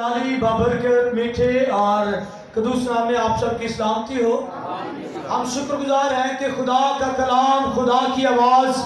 जलाली बाबरकत मीठे और कदूस नाम में आप सबकी सलामती हो। हम शुक्रगुजार हैं कि खुदा का कलाम, खुदा की आवाज़,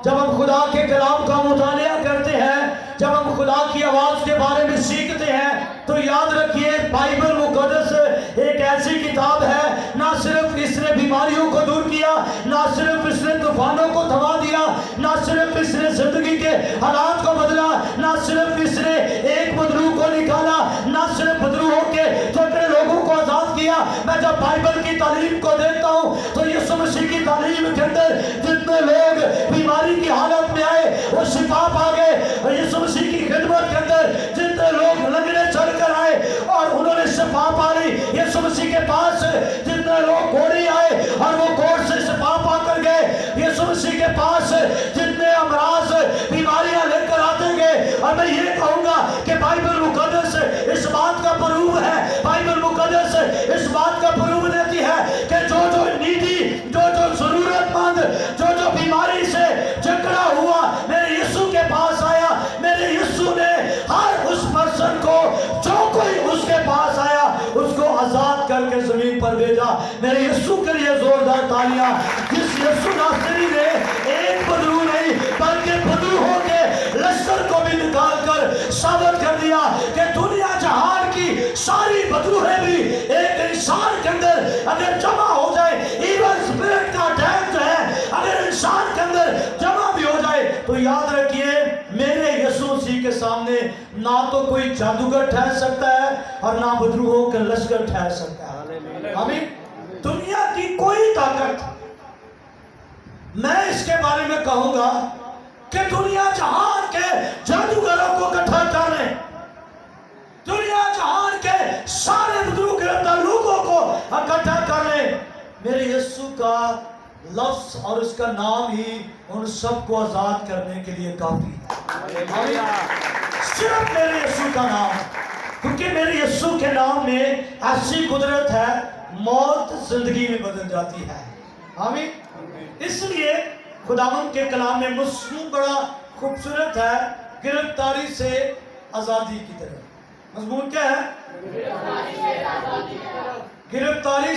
जब हम खुदा के कलाम का मुतालिया करते हैं, जब हम खुदा की आवाज़ के बारे में सीखते हैं, तो याद रखिए बाइबल मुक़द्दस एक ऐसी किताब है, ना सिर्फ इसने बीमारियों को दूर किया, ना सिर्फ इसने तूफानों को थमा दिया, ना सिर्फ इसने ज़िंदगी के हालात को बदला, ना सिर्फ इसने एक बदरू को निकाला, ना सिर्फ बदरू होके छोटे लोगों को आज़ाद किया। मैं जब बाइबल की तालीम को देखता हूँ तो यीशु मसीह की तालीम के अंदर जितने लोग बीमारी की हालत में आए वो शिफा पा गए। यीशु मसीह की खिदमत के अंदर जितने लोग लंगड़े चढ़ कर आए और उन्होंने शिफा पा ली। यीशु मसीह के पास जितने लोग कोढ़ी आए और वो कोढ़ से शिफा पा कर गए। यीशु मसीह के पास जितने अमराज बीमारियां लेकर आते गए। और मैं ये कहूँगा कि बाइबल मुक़द्दस इस बात का प्रूफ है, बाइबल मुक़द्दस इस बात का प्रूफ देती है कि जो नीडी, जो ज़रूरतमंद, जो बीमारी से जकड़ा हुआ मेरे यीशु के पास आया, मेरे यीशु ने हर उस पर्सन को जो कोई उसके पास आया उसको आज़ाद करके ज़मीन पर भेजा। मेरे यीशु के लिए जोरदार तालियां। जिस यीशु नासरी ने एक बदरू नहीं बल्कि बदरू होके लश्कर को भी निकाल कर साबित कर दिया कि दुनिया जहान की सारी बदरूहें भी एक इंसान के अंदर अगर जमा हो जाए, इवन स्पिरिट का अटैक जो है अगर इंसान के अंदर जमा भी हो जाए, तो याद रखिए मेरे यीशु मसीह के सामने ना तो कोई जादूगर ठहर सकता है और ना बदरूहों का लश्कर ठहर सकता है। आमीन। दुनिया की कोई ताकत, मैं इसके बारे में कहूंगा कि दुनिया जहान के जादूगरों को इकट्ठा कर ले, दुनिया जहान के सारे बदरू गिरफ्तार लोगों को इकट्ठा कर ले, मेरे यीशु का लफ्ज और उसका नाम ही उन सबको आजाद करने के लिए काफी है। सिर्फ मेरे यीशु का नाम, क्योंकि मेरे यीशु के नाम में ऐसी कुदरत है, मौत जिंदगी में बदल जाती है। आमीन। इसलिए खुदावंद के कलाम में मज़मून बड़ा खूबसूरत है, गिरफ्तारी से आज़ादी की तरफ। मज़मून क्या है? गिरफ्तारी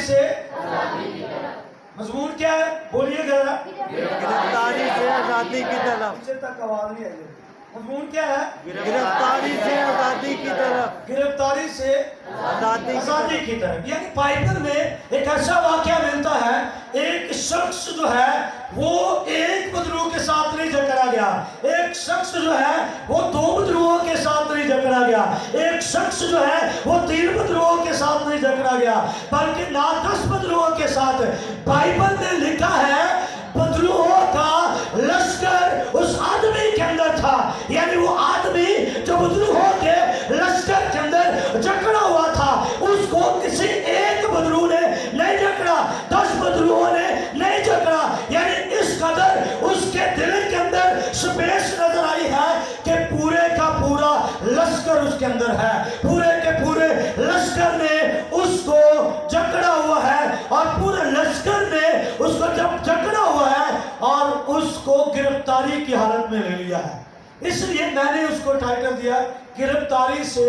से आज़ादी की तरफ। मज़मून क्या है? बोलिए जरा। गिरफ्तारी से आज़ादी की तरफ। मुझे तक आवाज़ नहीं आई। मज़मून क्या है? गिरफ्तारी से आज़ादी की तरफ। गिरफ्तारी से आज़ादी की तरफ। यानी बाइबल में एक ऐसा वाक़या मिलता है, एक शख्स जो है वो एक बदरू के साथ नहीं जकड़ा गया, एक शख्स जो है वो दो बदरुओं के साथ नहीं जकड़ा गया, एक शख्स जो है वो तीन बदरुओं के साथ नहीं जकड़ा गया, बल्कि ना 10 बदरुओं के साथ। बाइबल में लिखा है बदरुओं का लश्कर उस आदमी के अंदर था। यानी वो आदमी जो बदरुओं के लश्कर के अंदर जकड़ा हुआ था, उसको किसी एक बदरू ने नहीं जकड़ा, 10 बदरुओं ने नहीं जकड़ा। यानी इस कदर उसके दिल के अंदर स्पेस नजर आई है कि पूरे का पूरा लश्कर उसके अंदर है, पूरे के पूरे लश्कर ने उसको जकड़ा हुआ है और पूरे लश्कर ने उसको जब जकड़ा हुआ है और उसको गिरफ्तारी की हालत में ले लिया है। इसलिए मैंने उसको टाइटल दिया गिरफ्तारी से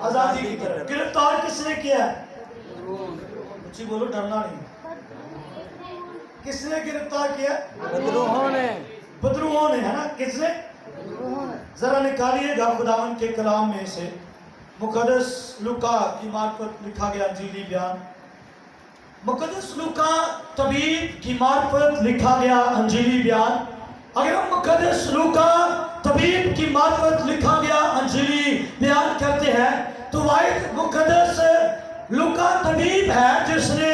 आजादी की तरफ। गिरफ्तार किसने किया? जी बोलो, डरना नहीं। किसने गिरफ्तार किया? बदरूहों ने। बदरूहों ने, है ना? किसने? जरा निकालिएगा खुदावंद के कलाम में से मुक़द्दस लूका की मार्फत लिखा गया अंजीली बयान। मुक़द्दस लूका तबीब की मार्फत लिखा गया अंजीली बयान। अगर हम मुक़द्दस लूका तबीब की मार्फत लिखा गया अंजीली बयान करते हैं तो वाहिद मुक़द्दस लूका तबीब है जिसने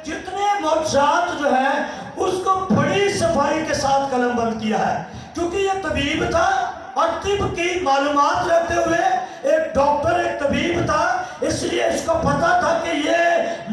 जितने मौजूद जो है उसको बड़ी सफाई के साथ कलमबंद किया है, क्योंकि ये तबीब था और तिब की मालूमात रखते हुए एक डॉक्टर, एक तबीब था, इसलिए इसको पता था कि ये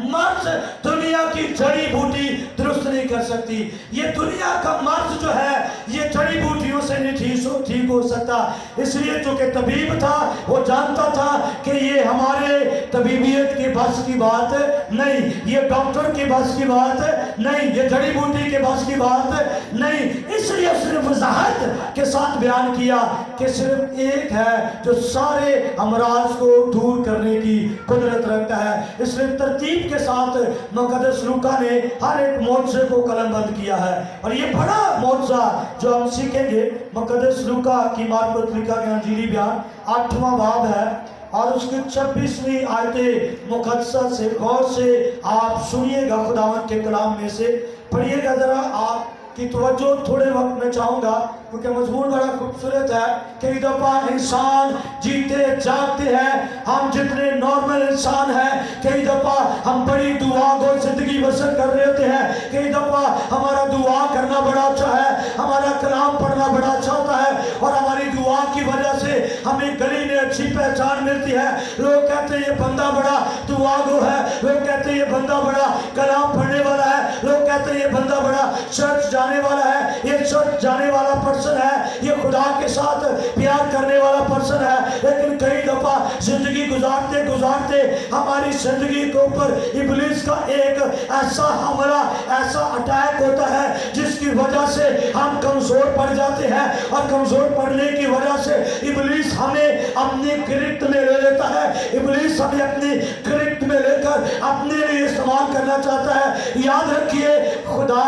मर्ज दुनिया की जड़ी बूटी दुरुस्त नहीं कर सकती। ये दुनिया का मर्ज जो है ये जड़ी बूटियों से नहीं ठीक हो सकता। इसलिए चूंकि तबीब था वो जानता था कि ये हमारे तबीबियत के बस की बात नहीं, ये डॉक्टर के बस की बात नहीं, ये जड़ी बूटी के बस की बात नहीं। इसलिए उसने वजाहत के साथ बयान किया कि सिर्फ एक है जो सारे अमराज को दूर करने की कुदरत रखता है। इसलिए तरतीब के साथ मुक़द्दस लूका ने हर एक मौजज़े को कलमबंद किया है। और ये बड़ा मौजज़ा जो हम सीखेंगे, मुक़द्दस लूका की मार्फत लिखा गया अंजीली बयान 8वां बाब है और उसकी 26वीं आयत मुक़द्दसा से गौर से आप सुनिएगा, खुदावंद के कलाम में से पढ़िएगा। ज़रा आपकी तवज्जो थोड़े वक्त में चाहूँगा, क्योंकि मजमून बड़ा खूबसूरत है। कई दफ़ा इंसान जीते जागते हैं, हम जितने नॉर्मल इंसान हैं, कई दफ़ा हम बड़ी दुआ को ज़िंदगी बसर कर रहे होते हैं। कई दफ़ा हमारा दुआ करना बड़ा अच्छा है, हमारा कलाम पढ़ना बड़ा अच्छा होता है और हमारी दुआ की वजह से हमें गली में अच्छी पहचान मिलती है। लोग कहते हैं ये बंदा बड़ा दुआ गो है, लोग कहते हैं ये बंदा बड़ा कलाम पढ़ने वाला है, लोग कहते हैं ये बंदा बड़ा चर्च जाने वाला है, ये चर्च जाने वाला पर्सन है, ये खुदा के साथ प्यार करने वाला पर्सन है। लेकिन कई दफा जिंदगी गुजारते गुजारते हमारी जिंदगी के ऊपर इब्लीस का एक ऐसा हमला, ऐसा अटैक होता है जिसकी वजह से हम कमजोर पड़ जाते हैं और कमजोर पड़ने की वजह से इब्लीस हमें अपनी गिरफ्त में ले लेता है। इब्लीस हमें अपनी गिरफ्त में लेकर अपने लिए इस्तेमाल करना चाहता है। याद रखिए, खुदा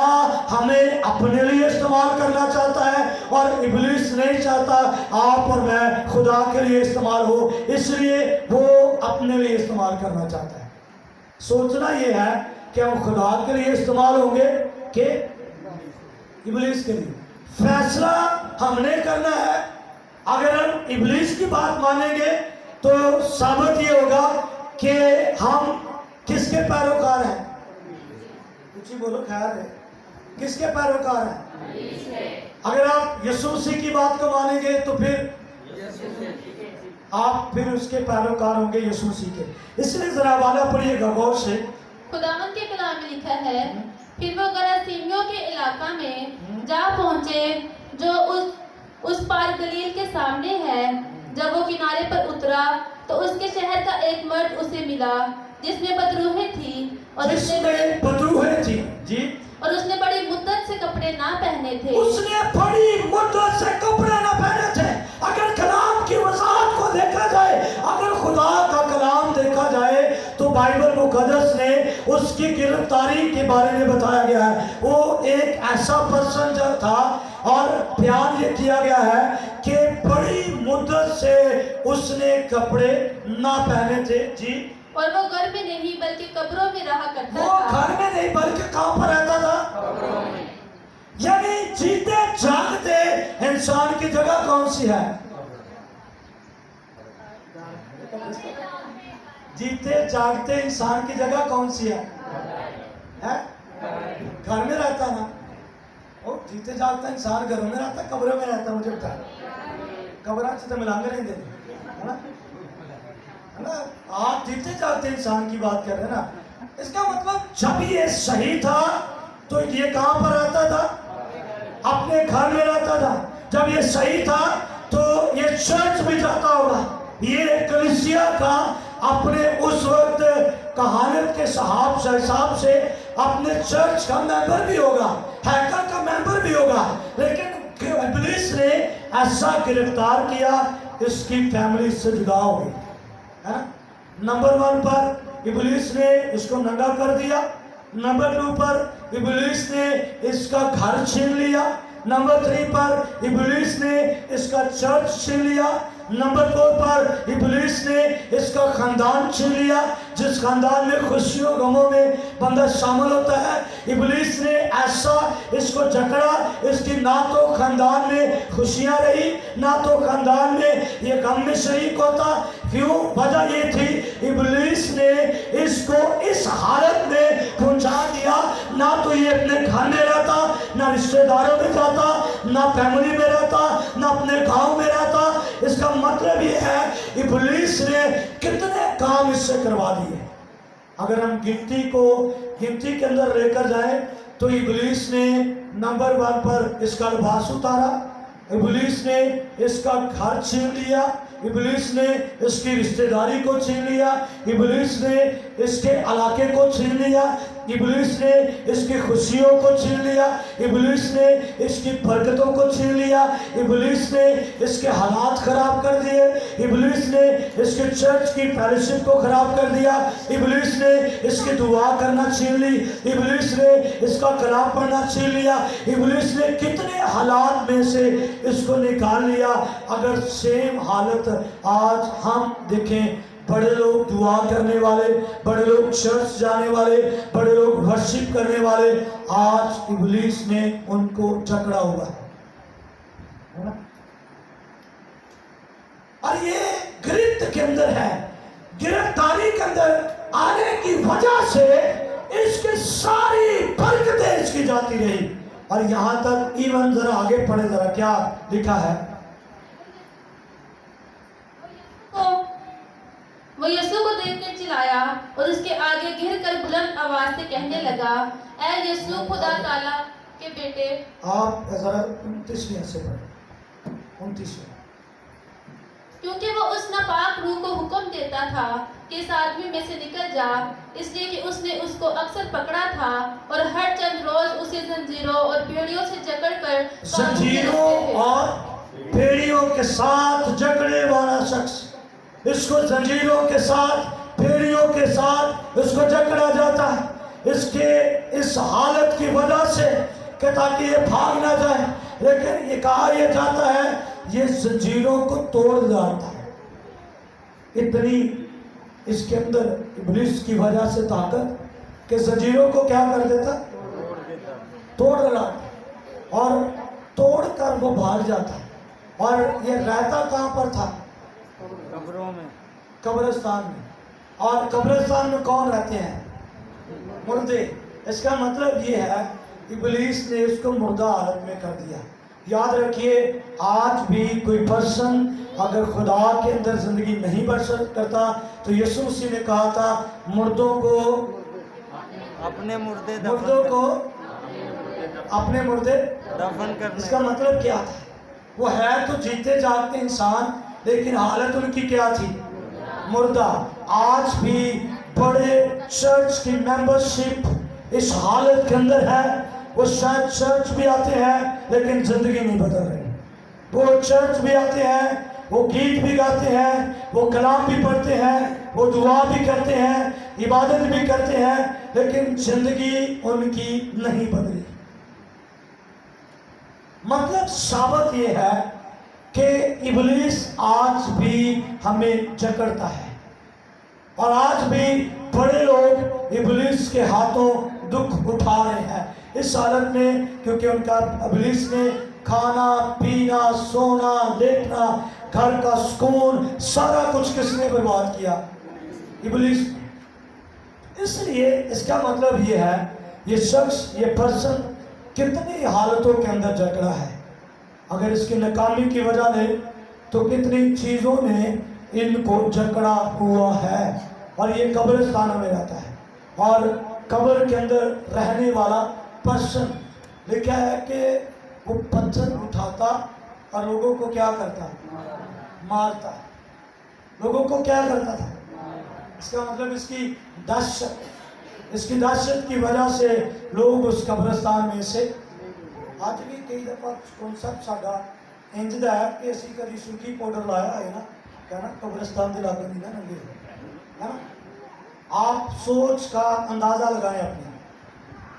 हमें अपने लिए इस्तेमाल करना चाहता है और इब्लीस नहीं चाहता आप और मैं खुदा के लिए इस्तेमाल हो, इसलिए वो अपने लिए इस्तेमाल करना चाहता है। सोचना ये है कि हम खुदा के लिए इस्तेमाल होंगे कि इब्लीस के लिए। फैसला हमने करना है। अगर हम इब्लीस की बात मानेंगे तो साबित ये होगा कि हम किसके पैरोकार हैं। कुछ ही बोलो, खैर है, किसके पैरोकार हैं। अगर आप यीशु मसीह की बात को मानेंगे तो फिर आप फिर उसके पैरोकार होंगे, यीशु मसीह के। इसलिए जरा वाला पढ़िएगा गौर से। खुदावंद के कलाम में लिखा है, फिर वो गरासीमियों के इलाका में जा पहुंचे जो उस पार गलील के सामने है। जब वो किनारे पर उतरा तो उसके शहर का एक मर्द उसे मिला जिसमें बदरूहें थी और उसने बड़ी मुद्दत से कपड़े ना पहने थे। उसने बड़ी मुद्दत से कपड़े ना पहने थे। अगर कलाम की वजाहत को देखा जाए, अगर खुदा का कलाम देखा जाए तो बाइबल मुकद्दस ने उसकी गिरफ्तारी के बारे में बताया गया है। वो एक ऐसा पर्सन जो था और बयान ये किया गया है कि बड़ी मुद्दत से उसने कपड़े ना पहने थे। जी, और वो घर में नहीं बल्कि कब्रों में रहा करता वो था। घर में नहीं बल्कि कहाँ पर रहता था? कब्रों में। यानी जीते जागते इंसान की जगह कौन सी है? जीते जागते इंसान की जगह कौन सी है? घर में रहता ना। ओ जीते जागता इंसान घरों में रहता, कब्रों में रहता। मुझे बता, कब्र से तो मिलांगे नहीं देते, है ना? आप जीते जागते इंसान की बात कर रहे हैं ना। इसका मतलब जब ये सही था तो ये कहां पर रहता था? अपने घर में रहता था। जब ये सही था तो ये चर्च भी जाता होगा। ये कलीसिया का अपने उस वक्त कहानियत के हिसाब से अपने चर्च का मेंबर भी होगा, हैकर का मेंबर भी होगा। लेकिन इब्लीस ने ऐसा गिरफ्तार किया, इसकी फैमिली से जुदा हो गई, है ना। नंबर 1 पर इब्लीस ने इसको नंगा कर दिया। नंबर 2 पर इब्लीस ने इसका घर छीन लिया। नंबर 3 पर इब्लीस ने इसका चर्च छीन लिया। नंबर 4 पर इब्लीस ने इसका खानदान छीन लिया। जिस खानदान में खुशियों गमों में बंदा शामिल होता है, इब्लीस ने ऐसा इसको जकड़ा, इसकी ना तो खानदान में खुशियां रही, ना तो खानदान में ये गम में शरीक होता। क्यों? वजह ये थी, इब्लीस ने इसको इस हालत में पहुंचा दिया, ना तो ये अपने घर में रहता, ना रिश्तेदारों में जाता, ना फैमिली में रहता, ना अपने गांव में रहता। इसका मतलब ये है इब्लीस ने कितने काम इससे करवा दिए। अगर हम गिनती के अंदर लेकर जाए तो इब्लीस ने नंबर 1 पर इसका लिबास उतारा, इब्लीस ने इसका घर छीन लिया, इब्लीस ने इसकी रिश्तेदारी को छीन लिया, इब्लीस ने इसके इलाके को छीन लिया, इब्लीस ने इसकी खुशियों को छीन लिया, इब्लीस ने इसकी बरकतों को छीन लिया, इब्लीस ने इसके हालात खराब कर दिए, इब्लीस ने इसके चर्च की फेलोशिप को खराब कर दिया, इब्लीस ने इसकी दुआ करना छीन ली, इब्लीस ने इसका कलाम पढ़ना छीन लिया, इब्लीस ने कितने हालात में से इसको निकाल लिया। अगर सेम हालत आज हम देखें, बड़े लोग दुआ करने वाले, बड़े लोग चर्च जाने वाले, बड़े लोग वर्शिप करने वाले, आज इब्लीस ने उनको जकड़ा हुआ है ना? और ये गिरफ्त के अंदर है, गिरफ्तारी के अंदर आने की वजह से इसकी सारी बरकतें इसकी जाती रही। और यहां तक इवन जरा आगे पढ़े, जरा क्या लिखा है। वो यीशु को देखकर चिल्लाया और उसके आगे गिर कर बुलंद आवाज से कहने लगा, ऐ यीशु खुदा ताला के बेटे। आप जरा 29वें से पढ़ें, 29वें। क्योंकि वो उस नापाक रूह को हुक्म देता था कि इस आदमी में से निकल जा, इसलिए कि उसने उसको अक्सर पकड़ा था और हर चंद रोज उसे जंजीरों और बेड़ियों से जकड़कर जंजीरों और बेड़ियों के साथ जकड़े वाला शख्स, इसको जंजीरों के साथ, बेड़ियों के साथ इसको जकड़ा जाता है। इसके इस हालत की वजह से कि ताकि ये भाग ना जाए, लेकिन ये कहा यह जाता है ये जंजीरों को तोड़ जाता है। इतनी इसके अंदर इब्लीस की वजह से ताकत कि जंजीरों को क्या कर देता, तोड़ डालता, और तोड़ कर वो भाग जाता। और ये रहता कहाँ पर था? कब्रों में, कब्रिस्तान में। और कब्रिस्तान में कौन रहते हैं? मुर्दे। इसका मतलब ये है इब्लीस ने इसको मुर्दा हालत में कर दिया। याद रखिए, आज भी कोई पर्सन अगर खुदा के अंदर जिंदगी नहीं बसर करता तो यीशु मसीह ने कहा था मुर्दों को अपने मुर्दे अपने मुर्दे दफन करने। इसका मतलब क्या था? वो है तो जीते जागते इंसान, लेकिन हालत उनकी क्या थी? मुर्दा। आज भी बड़े चर्च की मेंबरशिप इस हालत के अंदर है। वो शायद चर्च भी आते हैं लेकिन जिंदगी नहीं बदल रही। वो चर्च भी आते हैं, वो गीत भी गाते हैं, वो कलाम भी पढ़ते हैं, वो दुआ भी करते हैं, इबादत भी करते हैं, लेकिन जिंदगी उनकी नहीं बदली। मतलब साबित ये है कि इब्लीस आज भी हमें जकड़ता है, और आज भी बड़े लोग इब्लीस के हाथों दुख उठा रहे हैं इस हालत में, क्योंकि उनका इब्लीस ने खाना पीना सोना लेटना घर का सुकून सारा कुछ किसने बर्बाद किया? इब्लीस। इसलिए इसका मतलब ये है ये शख्स, ये पर्सन कितनी हालतों के अंदर जकड़ा है। अगर इसकी नाकामी की वजह ले तो कितनी चीज़ों ने इनको जकड़ा हुआ है। और ये कब्रिस्तान में रहता है, और कब्र के अंदर रहने वाला पर्सन लिखा है कि वो पत्थर उठाता और लोगों को क्या करता? मारता। लोगों को क्या करता था? इसका मतलब इसकी दहशत की वजह से लोग उस कब्रिस्तान में से आज भी कई दफ़ा कॉन्सेप्ट साडा इंजदा है कि असी कभी सुर्खी पाउडर लाया है ना, कहना कब्रिस्तान के लागे नहीं ना नंगे, है ना। आप सोच का अंदाज़ा लगाएं अपनी।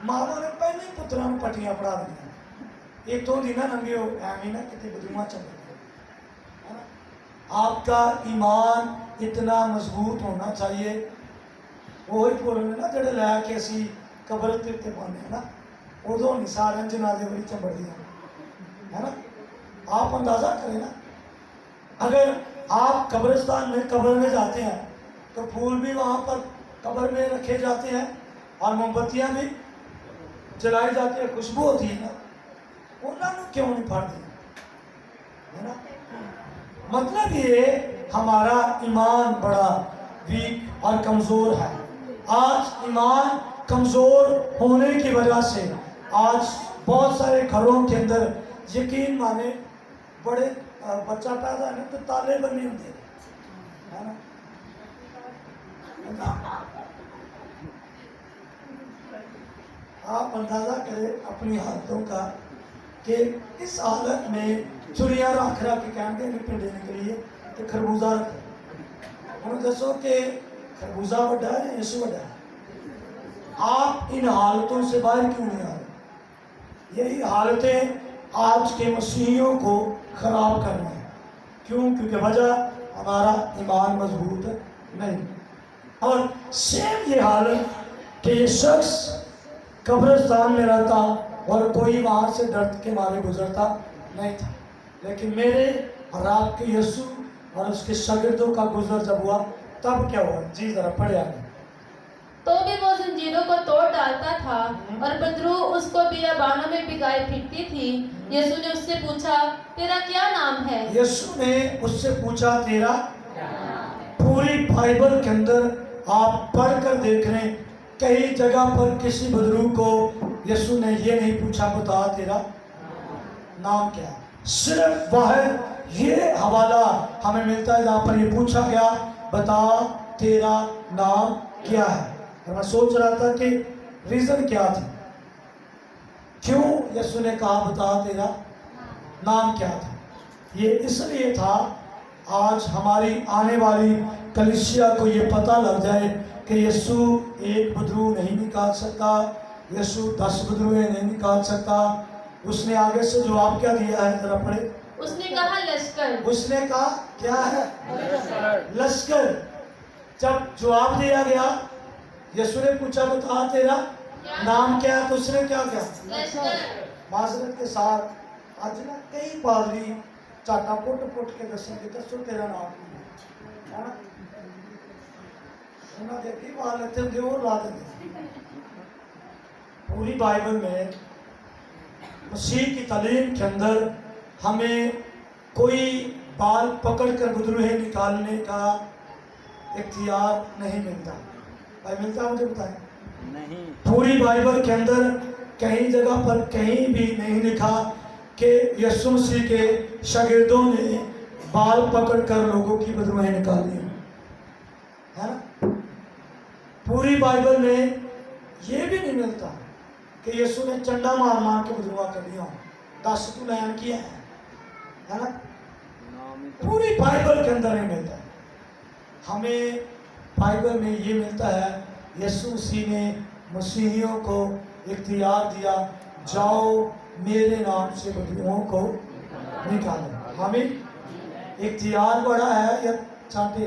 मावा ने पहले ही पुत्रों को पट्टियां पढ़ा दी, एक तो दिन ना नंगे हो एवं ना कितने बदुमा चल रहे, है ना। आपका ईमान इतना मजबूत होना चाहिए। वही बोलने ना जड़े लैके असी कबर ते पाने ना, उदों नहीं सारे जनाजे बड़ी चंबड़ियाँ, है ना। आप अंदाज़ा करें ना, अगर आप कब्रिस्तान में कब्र में जाते हैं तो फूल भी वहाँ पर कब्र में रखे जाते हैं और मोमबत्तियाँ भी जलाई जाती है, खुशबू होती है ना। उन्होंने क्यों नहीं फाड़ दिया, है ना। मतलब ये हमारा ईमान बड़ा वीक और कमज़ोर है। आज ईमान कमज़ोर होने की वजह से आज बहुत सारे घरों के अंदर यकीन माने बड़े बच्चा पैदा है ना तो ताले बने होंगे है ना। आप अंदाजा करें अपनी हालतों का कि इस हालत में चुड़िया रख रख के कहेंगे नहीं पिंडे निकलिए तो खरबूजा रखो। हम दसो कि खरबूजा बड़ा है या यीशु बड़ा है। आप इन हालतों से बाहर क्यों नहीं आ रहे? यही हालतें आज के मसीहियों को खराब कर रही हैं। क्यों? क्योंकि वजह हमारा ईमान मजबूत नहीं। और सेम ये हालत कि ये शख्स कब्रिस्तान में रहता और कोई वहाँ से दर्द के मारे गुजरता नहीं था, लेकिन मेरे और आपके यीशु और उसके शागिर्दों का गुजर जब हुआ तब क्या हुआ? जी जरा पढ़े आगे। तो भी वो जंजीरों को तोड़ डालता था और बदरू उसको बियाबानों में भिगाई फिरती थी। यीशु ने उससे पूछा, तेरा क्या नाम है? यीशु ने उससे पूछा, तेरा? पूरी बाइबल के अंदर आप पढ़कर देख रहे हैं, कई जगह पर किसी बदरू को यीशु ने ये नहीं पूछा, बता तेरा नाम क्या है। सिर्फ वह ये हवाला हमें मिलता है जहाँ पर ये पूछा गया, बता तेरा नाम क्या है। और मैं सोच रहा था कि रीजन क्या थी, क्यों यीशु ने कहा बता तेरा नाम क्या था। ये इसलिए था आज हमारी आने वाली कलीसिया को ये पता लग जाए कि यीशु एक बदरू नहीं निकाल सकता, यीशु 10 बदरूएं नहीं निकाल सकता। उसने आगे से जवाब क्या दिया है, जरा पढ़े। उसने कहा लश्कर। उसने कहा क्या है? लश्कर। जब जवाब दिया गया, यीशु ने पूछा बता तेरा नाम क्या है, तो उसने क्या किया? लश्कर। माजरत के साथ आज ना कई पादरी चाटा पुट के दसेंगे, दसो तेरा नाम है ना। उन्होंने देखी बात लेते होंगे और ला देंगे। पूरी बाइबल में मसीह की तालीम के अंदर हमें कोई बाल पकड़कर गुदरूहे निकालने का इख्तियार नहीं मिलता। भाई मिलता? मुझे बताएं। नहीं। पूरी बाइबल के अंदर कहीं जगह पर कहीं भी नहीं लिखा कि यीशु मसीह के शागिर्दों ने बाल पकड़कर लोगों की बदरूहें निकाली है ना। पूरी बाइबल में ये भी नहीं मिलता कि यीशु ने चंडा मार मार के बदरुआ कर दिया, 10 तू लैन किया है ना। पूरी बाइबल के अंदर नहीं मिलता। हमें बाइबल में ये मिलता है, यीशु मसीह ने मसीहियों को इख्तियार दिया, जाओ मेरे नाम से बदरुओं को निकालो। हमें इख्तियार बड़ा है या चाटे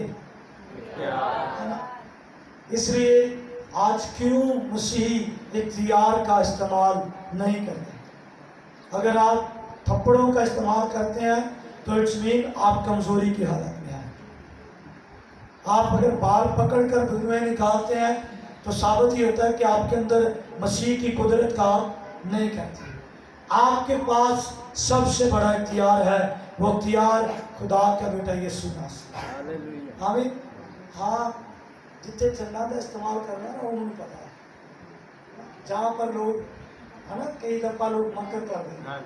है ना। इसलिए आज क्यों मसीही इख्तियार का इस्तेमाल नहीं करते? अगर आप थप्पड़ों का इस्तेमाल करते हैं तो इट्स मीन आप कमजोरी की हालत में हैं। आप अगर बाल पकड़कर बदरुएं निकालते हैं तो साबित ये होता है कि आपके अंदर मसीह की कुदरत काम नहीं करती। आपके पास सबसे बड़ा इख्तियार है, वो इख्तियार खुदा का बेटा यीशु मसीह। हमें हाँ जितने चलना का इस्तेमाल करना है ना, वो मुझे पता है। जहाँ पर लोग है ना, कई दफ़ा लोग मकर कर देते हैं।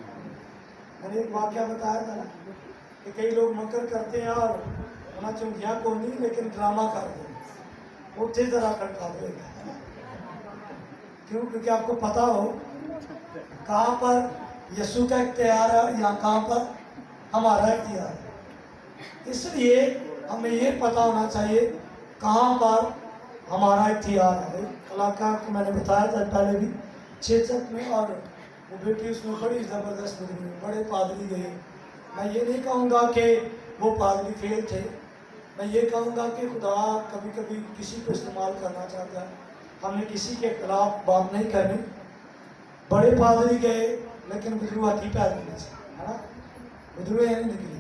मैंने एक वाक़या बताया था ना कि कई लोग मकर करते हैं और उन्हें चुंगिया को नहीं लेकिन ड्रामा कर देते, उठे तरह खड़का देगा। क्यों? क्योंकि आपको पता हो कहाँ पर यीशु का इख्तियार है या कहाँ पर हमारा इख्तियार है। इसलिए हमें ये पता होना चाहिए कहाँ पर हमारा इख्तियार है। कलाकार को मैंने बताया था पहले भी, चेचक में, और वो बेटी उसमें बड़ी ज़बरदस्त बदली, बड़े पादरी गए। मैं ये नहीं कहूँगा कि वो पादरी फेल थे, मैं ये कहूँगा कि खुदा कभी कभी किसी को इस्तेमाल करना चाहता है। हमने किसी के खिलाफ बात नहीं करनी। बड़े पादरी गए लेकिन बदरुआ थी पैदल से, है ना, बदरुए नहीं निकली।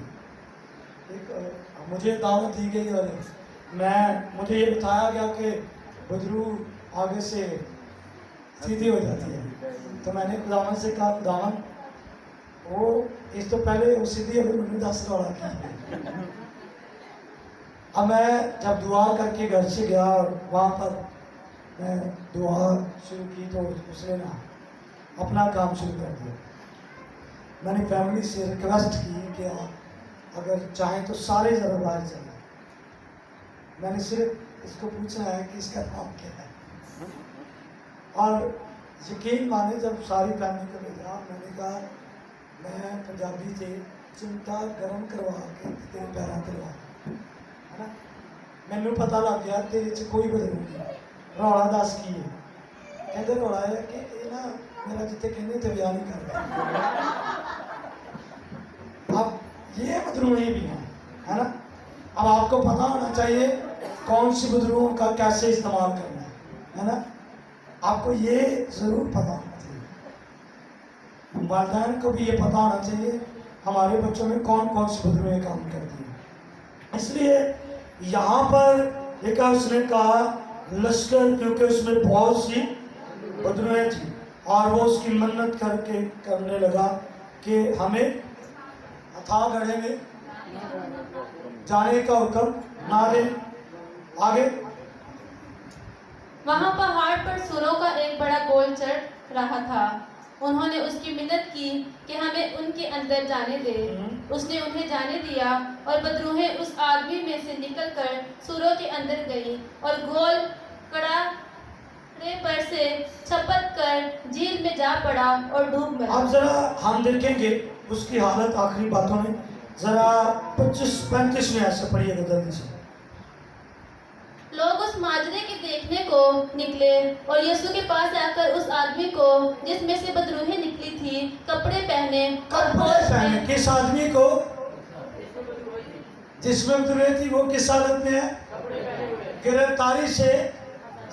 एक मुझे दावत दी गई और मुझे ये बताया गया कि बदरू आगे से सीधी हो जाती है। तो मैंने खुदावन से कहा, खुदावन वो इस तो पहले वो सीधी अभी मुझे 10 दौड़ा की। अब मैं जब दुआ करके घर से गया और वहाँ पर मैं दुआ शुरू की तो उसने ना अपना काम शुरू कर दिया। मैंने फैमिली से रिक्वेस्ट की कि आप अगर चाहें तो सारे जरा बाहर चले। मैंने सिर्फ इसको पूछना है कि इसका नाम क्या है। और यकीन माने जब सारी फैमिली को भेजा, मैंने कहा मैं पंजाबी थे चिमटा गर्म करवा के तेरे पैरों ते लगा, है ना। मैनू पता लग गया तेरे च कोई बदल नहीं। रौला दस की है? कहते रौला है कि ये ना मेरा जिते कहने थे ब्याह नहीं कर रहा। अब ये बदरूएं भी हैं, है ना। अब आपको पता होना चाहिए कौन सी बदरूओं का कैसे इस्तेमाल करना है ना। आपको ये ज़रूर पता होना चाहिए, वालिदैन को भी ये पता होना चाहिए हमारे बच्चों में कौन कौन सी बदरूएं काम करती हैं। इसलिए यहाँ पर एक उसने कहा लश्कर, क्योंकि उसमें बहुत सी बदरूएं थी और वो उसकी मन्नत करके करने लगा कि हमें अथाह गड्ढे में जाने का हुक्म ना दे। आगे वहाँ पहाड़ पर सूरों का एक बड़ा गोल चढ़ रहा था। उन्होंने उसकी मिन्नत की कि हमें उनके अंदर जाने दे। उसने उन्हें जाने दिया और बदरूहें उस आदमी में से निकलकर सूरों के अंदर गई और गोल कड़ारे पर से छपक कर झील में जा पड़ा और डूब मरा। अब जरा हम देखेंगे उसकी हालत आखिरी बातों में। जरा 25-35 में ऐसे पढ़िएगा जल्दी से। लोग उस माजरे के देखने को निकले और यीशु के पास आकर उस आदमी को जिसमें से बदरूहें निकली थी कपड़े पहने और होश में। किस आदमी को जिसमें बदरूहें थी वो किस हालत में है? गिरफ्तारी से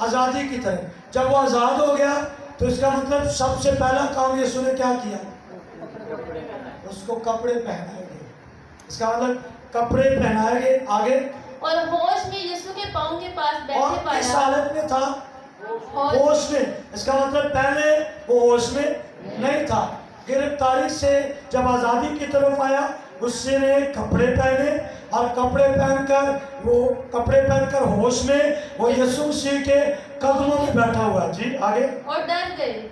आज़ादी की तरह। जब वो आज़ाद हो गया तो इसका मतलब सबसे पहला काम यीशु ने क्या किया? उसको कपड़े पहनाए गए। इसका मतलब कपड़े पहनाए गए। आगे और होश में यीशु के पाँव के पास बैठे और पाया। किस हालत में था? होश में। इसका मतलब पहले वो होश में नहीं था। गिरफ्तारी से जब आज़ादी की तरफ आया उसने कपड़े पहने और कपड़े पहनकर होश में वो यीशु मसीह के कदमों में बैठा हुआ। जी आगे। और डर गए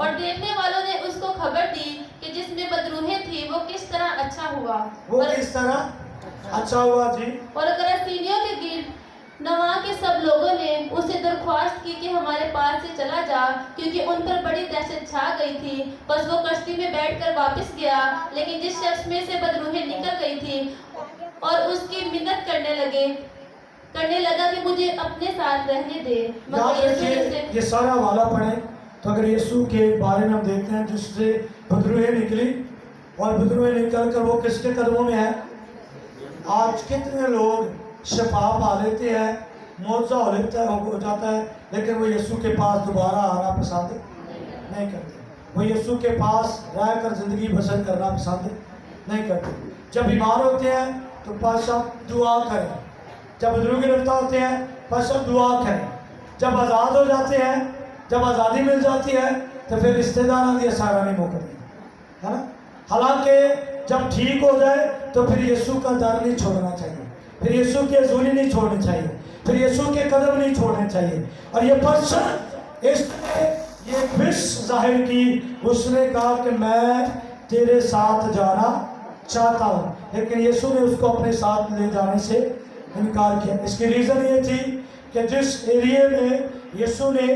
और देखने वालों ने उसको खबर दी कि जिसमें बदरूहें थी वो किस तरह अच्छा हुआ। वो किस तरह अच्छा हुआ। जी। और गरासीनियों के गिर्द नवा के सब लोगों ने उसे दरख्वास्त की कि हमारे पास से चला जा, क्योंकि उन पर बड़ी दहशत छा गई थी। बस वो कश्ती में बैठकर वापस गया, लेकिन जिस शख्स में से बदरूहें निकल गई थी और उसकी मिन्नत करने लगा कि मुझे अपने साथ रहने दे। याद रखिए ये सारा वाला पढ़े तो अगर यीशु के बारे में हम देखते हैं जिससे बदरूहें निकली और बदरूहें निकल कर वो किसके कदमों में है? आज कितने लोग शफा पा लेते हैं, मौजा हो जाता है, लेकिन वो यीशु के पास दोबारा आना पसंद नहीं करते। वो यीशु के पास रह कर ज़िंदगी बसर करना पसंद नहीं करते। जब बीमार होते हैं तो पाशा दुआ करें। जब बदरू गिरफ्तार होते हैं पाशा दुआ करें। जब आज़ाद हो जाते हैं, जब आज़ादी मिल जाती है तो फिर रिश्तेदारों की सारा नहीं मुकरती, है ना। हालांकि जब ठीक हो जाए तो फिर यीशु का दर नहीं छोड़ना चाहिए, फिर यीशु की हज़ूरी नहीं छोड़नी चाहिए, फिर यीशु के कदम नहीं छोड़ने चाहिए। और ये पर्सन इसने ये विश जाहिर की, उसने कहा कि मैं तेरे साथ जाना चाहता हूँ, लेकिन यीशु ने उसको अपने साथ ले जाने से इनकार किया। इसकी रीज़न ये थी कि जिस एरिया में यीशु ने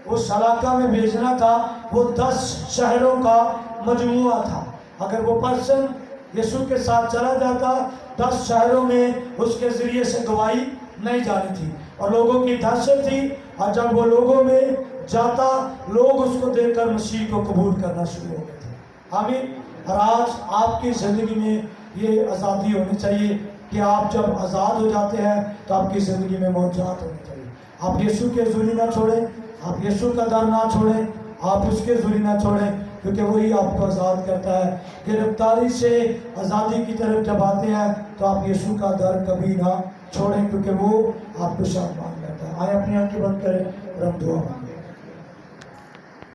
उस इलाका में भेजना था वो 10 शहरों का मजमुआ था। अगर वो पर्सन यीशु के साथ चला जाता 10 शहरों में उसके ज़रिए से गवाही नहीं जानी थी और लोगों की दहशत थी। और जब वो लोगों में जाता लोग उसको देखकर मसीह को कबूल करना शुरू हो गए थे। आमीन। और आज आपकी ज़िंदगी में ये आज़ादी होनी चाहिए कि आप जब आज़ाद हो जाते हैं तो आपकी ज़िंदगी में मौजूद होनी चाहिए। आप यीशु के ज़ुरी ना छोड़ें, आप यीशु का दर ना छोड़ें, आप उसके ज़ुरी ना छोड़ें, क्योंकि वही आपको आज़ाद करता है। गिरफ्तारी से आज़ादी की तरफ जब आते हैं तो आप यीशु का दर कभी ना छोड़ें, क्योंकि वो आपको शांत करता है। आए अपनी आंखें बंद करें और हम दुआ मांगें।